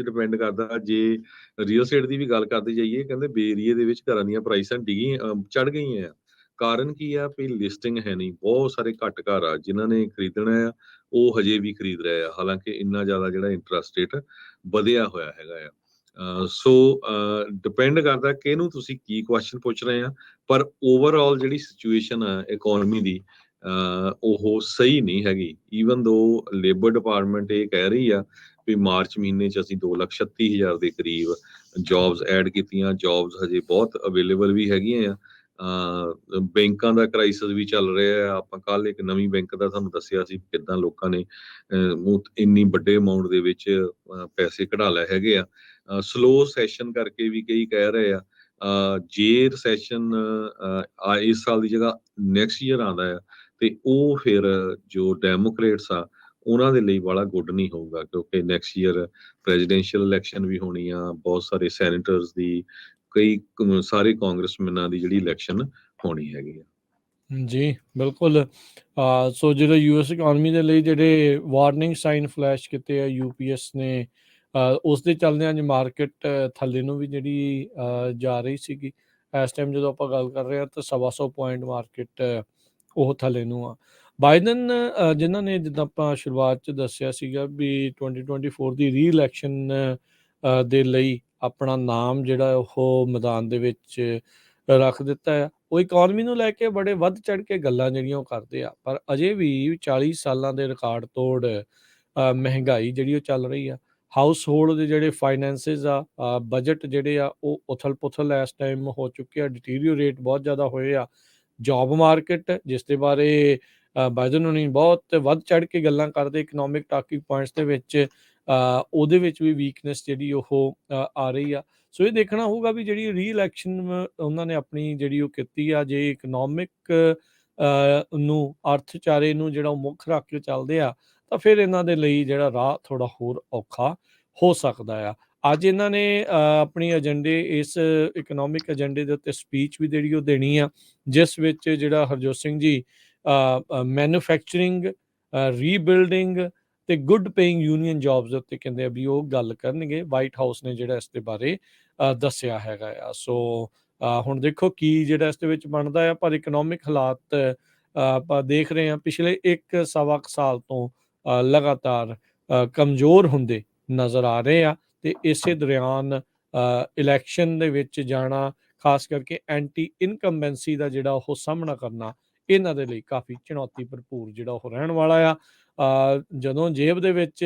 Depend ਕਰਦਾ ਜੇ real estate ਦੀ ਵੀ ਗੱਲ ਕਰਦੇ ਜਾਈਏ, ਕਹਿੰਦੇ ਬੇ ਏਰੀਏ ਦੇ ਵਿੱਚ ਘਰਾਂ ਦੀਆਂ ਪ੍ਰਾਈਸਾਂ ਚੜ੍ਹ ਗਈਆਂ ਆ। ਕਾਰਨ ਕੀ ਆ ਵੀ ਲਿਸਟਿੰਗ ਹੈ ਨਹੀਂ, ਬਹੁਤ ਸਾਰੇ ਘੱਟ ਘਰ ਆ ਜਿਨ੍ਹਾਂ ਨੇ ਖਰੀਦਣਾ ਆ, ਉਹ ਹਜੇ ਵੀ ਖਰੀਦ ਰਹੇ ਆ, ਹਾਲਾਂਕਿ ਇੰਨਾ ਜ਼ਿਆਦਾ ਜਿਹੜਾ ਇੰਟਰਸਟ ਰੇਟ ਵਧਿਆ ਹੋਇਆ ਹੈਗਾ ਆ। ਸੋ ਡਿਪੈਂਡ ਕਰਦਾ ਕਿ ਇਹਨੂੰ ਤੁਸੀਂ ਕੀ ਕੁਐਸਚਨ ਪੁੱਛ ਰਹੇ ਆ, ਪਰ ਓਵਰਆਲ ਜਿਹੜੀ ਸਿਚੁਏਸ਼ਨ ਆ ਇਕਨੋਮੀ ਦੀ, ਉਹ ਸਹੀ ਨਹੀਂ ਹੈਗੀ। ਈਵਨ ਦੋ ਲੇਬਰ ਡਿਪਾਰਟਮੈਂਟ ਇਹ ਕਹਿ ਰਹੀ ਆ ਵੀ ਮਾਰਚ ਮਹੀਨੇ 'ਚ ਅਸੀਂ 2,36,000 ਦੇ ਕਰੀਬ ਜੌਬਸ ਐਡ ਕੀਤੀਆਂ। ਜੌਬਸ ਹਜੇ ਬਹੁਤ ਅਵੇਲੇਬਲ ਵੀ ਹੈਗੀਆਂ ਆ। ਬੈਂਕਾਂ ਦਾ ਕ੍ਰਾਈਸਿਸ ਵੀ ਚੱਲ ਰਿਹਾ ਆ। ਆਪਾਂ ਕੱਲ ਇੱਕ ਨਵੀਂ ਬੈਂਕ ਦਾ ਤੁਹਾਨੂੰ ਦੱਸਿਆ ਸੀ ਕਿੱਦਾਂ ਲੋਕਾਂ ਨੇ ਇੰਨੀ ਵੱਡੇ ਅਮਾਉਂਟ ਦੇ ਵਿੱਚ ਪੈਸੇ ਕਢਾ ਲਏ ਹੈਗੇ ਆ। ਸਲੋ ਸੈਸ਼ਨ ਕਰਕੇ ਵੀ ਕਈ ਕਹਿ ਰਹੇ ਆ ਜੇ ਸੈਸ਼ਨ ਇਸ ਸਾਲ ਦੀ ਜਗ੍ਹਾ ਨੈਕਸਟ ਈਅਰ ਆਉਂਦਾ ਆ ਤੇ ਉਹ ਫਿਰ ਜੋ ਡੈਮੋਕ੍ਰੇਟਸ ਆ ਉਹਨਾਂ ਦੇ ਲਈ ਵਾਲਾ ਗੁੱਡ ਨਹੀਂ ਹੋਊਗਾ, ਕਿਉਂਕਿ ਨੈਕਸਟ ਈਅਰ ਪ੍ਰੈਜ਼ੀਡੈਂਸ਼ੀਅਲ ਇਲੈਕਸ਼ਨ ਵੀ ਹੋਣੀ ਆ, ਬਹੁਤ ਸਾਰੇ ਸੈਨੇਟਰਸ ਦੀ, ਸਾਰੇ ਕਾਂਗਰਸਮੈਨਾਂ ਦੀ ਜਿਹੜੀ ਇਲੈਕਸ਼ਨ ਹੋਣੀ ਹੈਗੀ ਆ। ਜੀ ਬਿਲਕੁਲ। ਸੋ ਜਦੋਂ ਯੂਐਸ ਇਕਨੋਮੀ ਦੇ ਲਈ ਜਿਹੜੇ ਵਾਰਨਿੰਗ ਸਾਈਨ ਫਲੈਸ਼ ਕੀਤੇ ਆ ਯੂਪੀਐਸ ਨੇ, ਉਸ ਦੇ ਚੱਲਦਿਆਂ ਅੱਜ ਮਾਰਕੀਟ ਥੱਲੇ ਨੂੰ ਵੀ ਜਿਹੜੀ ਜਾ ਰਹੀ ਸੀਗੀ। ਇਸ ਟਾਈਮ ਜਦੋਂ ਆਪਾਂ ਗੱਲ ਕਰ ਰਹੇ ਹਾਂ ਤਾਂ 125 ਪੁਆਇੰਟ ਮਾਰਕੀਟ ਉਹ ਥੱਲੇ ਨੂੰ ਆ। ਬਾਈਡਨ ਜਿਨ੍ਹਾਂ ਨੇ, ਜਿੱਦਾਂ ਆਪਾਂ ਸ਼ੁਰੂਆਤ 'ਚ ਦੱਸਿਆ ਸੀਗਾ ਵੀ 2024 ਦੀ ਰੀ ਇਲੈਕਸ਼ਨ ਦੇ ਲਈ ਆਪਣਾ ਨਾਮ ਜਿਹੜਾ ਉਹ ਮੈਦਾਨ ਦੇ ਵਿੱਚ ਰੱਖ ਦਿੱਤਾ ਆ। ਉਹ ਇਕਨੋਮੀ ਨੂੰ ਲੈ ਕੇ ਬੜੇ ਵੱਧ ਚੜ੍ਹ ਕੇ ਗੱਲਾਂ ਜਿਹੜੀਆਂ ਉਹ ਕਰਦੇ ਆ, ਪਰ ਅਜੇ ਵੀ 40 ਸਾਲਾਂ ਦੇ ਰਿਕਾਰਡ ਤੋੜ ਮਹਿੰਗਾਈ ਜਿਹੜੀ ਉਹ ਚੱਲ ਰਹੀ ਆ। ਹਾਊਸ ਹੋਲਡ ਦੇ ਜਿਹੜੇ ਫਾਈਨੈਂਸਿਸ ਆ, ਬਜਟ ਜਿਹੜੇ ਆ ਉਹ ਉਥਲ ਪੁਥਲ ਇਸ ਟਾਈਮ ਹੋ ਚੁੱਕੇ ਆ, ਡਿਟੀਰੀਓਰੇਟ ਬਹੁਤ ਜ਼ਿਆਦਾ ਹੋਏ ਆ। ਜੌਬ ਮਾਰਕੀਟ, ਜਿਸ ਦੇ ਬਾਰੇ ਬਾਈਡਨ ਹੋਣੀ ਬਹੁਤ ਵੱਧ ਚੜ੍ਹ ਕੇ ਗੱਲਾਂ ਕਰਦੇ ਇਕਨੋਮਿਕ ਟਾਕਿੰਗ ਪੁਆਇੰਟਸ ਦੇ ਵਿੱਚ, ਉਹਦੇ ਵਿੱਚ ਵੀ ਵੀਕਨੈਸ ਜਿਹੜੀ ਉਹ ਆ ਰਹੀ ਆ। ਸੋ ਇਹ ਦੇਖਣਾ ਹੋਊਗਾ ਵੀ ਜਿਹੜੀ ਰੀ ਇਲੈਕਸ਼ਨ ਉਹਨਾਂ ਨੇ ਆਪਣੀ ਜਿਹੜੀ ਉਹ ਕੀਤੀ ਆ, ਜੇ ਇਕਨੋਮਿਕ ਨੂੰ, ਅਰਥਚਾਰੇ ਨੂੰ ਜਿਹੜਾ ਉਹ ਮੁੱਖ ਰੱਖ ਕੇ ਚੱਲਦੇ ਆ ਤਾਂ ਫਿਰ ਇਹਨਾਂ ਦੇ ਲਈ ਜਿਹੜਾ ਰਾਹ ਥੋੜਾ ਹੋਰ ਔਖਾ ਹੋ ਸਕਦਾ ਆ। ਅੱਜ ਇਹਨਾਂ ਨੇ ਆਪਣੀ ਏਜੰਡੇ, ਇਸ ਇਕਨੋਮਿਕ ਏਜੰਡੇ ਦੇ ਉੱਤੇ ਸਪੀਚ ਵੀ ਜਿਹੜੀ ਉਹ ਦੇਣੀ ਆ, ਜਿਸ ਵਿੱਚ ਜਿਹੜਾ ਹਰਜੋਤ ਸਿੰਘ ਜੀ ਮੈਨੂਫੈਕਚਰਿੰਗ, ਰੀਬਿਲਡਿੰਗ ਤੇ ਗੁੱਡ ਪੇਇੰਗ ਯੂਨੀਅਨ ਜੌਬਸ ਦੇ ਉੱਤੇ ਕਹਿੰਦੇ ਆ ਵੀ ਉਹ ਗੱਲ ਕਰਨਗੇ। ਵਾਈਟ ਹਾਊਸ ਨੇ ਜਿਹੜਾ ਇਸ ਦੇ ਬਾਰੇ ਦੱਸਿਆ ਹੈਗਾ ਆ। ਸੋ ਹੁਣ ਦੇਖੋ ਕੀ ਜਿਹੜਾ ਇਸ ਦੇ ਵਿੱਚ ਬਣਦਾ ਆ, ਪਰ ਇਕਨੋਮਿਕ ਹਾਲਾਤ ਆਪਾਂ ਦੇਖ ਰਹੇ ਹਾਂ ਪਿਛਲੇ 1 ਸਵਾ ਸਾਲ ਤੋਂ ਲਗਾਤਾਰ ਕਮਜ਼ੋਰ ਹੁੰਦੇ ਨਜ਼ਰ ਆ ਰਹੇ ਆ। ਤੇ ਇਸੇ ਦੌਰਾਨ ਇਲੈਕਸ਼ਨ ਦੇ ਵਿੱਚ ਜਾਣਾ, ਖਾਸ ਕਰਕੇ ਐਂਟੀ ਇਨਕੰਬੈਂਸੀ ਦਾ ਜਿਹੜਾ ਉਹ ਸਾਹਮਣਾ ਕਰਨਾ, ਇਹਨਾਂ ਦੇ ਲਈ ਕਾਫੀ ਚੁਣੌਤੀ ਭਰਪੂਰ ਜਿਹੜਾ ਉਹ ਰਹਿਣ ਵਾਲਾ ਆ। ਜਦੋਂ ਜੇਬ ਦੇ ਵਿੱਚ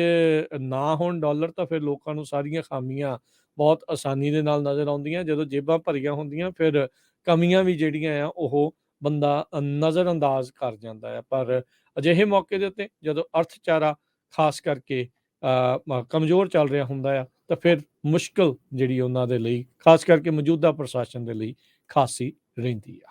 ਨਾ ਹੋਣ ਡਾਲਰ ਤਾਂ ਫਿਰ ਲੋਕਾਂ ਨੂੰ ਸਾਰੀਆਂ ਖਾਮੀਆਂ ਬਹੁਤ ਆਸਾਨੀ ਦੇ ਨਾਲ ਨਜ਼ਰ ਆਉਂਦੀਆਂ। ਜਦੋਂ ਜੇਬਾਂ ਭਰੀਆਂ ਹੁੰਦੀਆਂ ਫਿਰ ਕਮੀਆਂ ਵੀ ਜਿਹੜੀਆਂ ਆ ਉਹ ਬੰਦਾ ਨਜ਼ਰ ਅੰਦਾਜ਼ ਕਰ ਜਾਂਦਾ ਆ। ਪਰ ਅਜਿਹੇ ਮੌਕੇ ਦੇ ਉੱਤੇ ਜਦੋਂ ਅਰਥਚਾਰਾ ਖਾਸ ਕਰਕੇ ਕਮਜ਼ੋਰ ਚੱਲ ਰਿਹਾ ਹੁੰਦਾ ਆ ਤਾਂ ਫਿਰ ਮੁਸ਼ਕਲ ਜਿਹੜੀ ਉਹਨਾਂ ਦੇ ਲਈ, ਖਾਸ ਕਰਕੇ ਮੌਜੂਦਾ ਪ੍ਰਸ਼ਾਸਨ ਦੇ ਲਈ ਖਾਸੀ ਰਹਿੰਦੀ ਆ।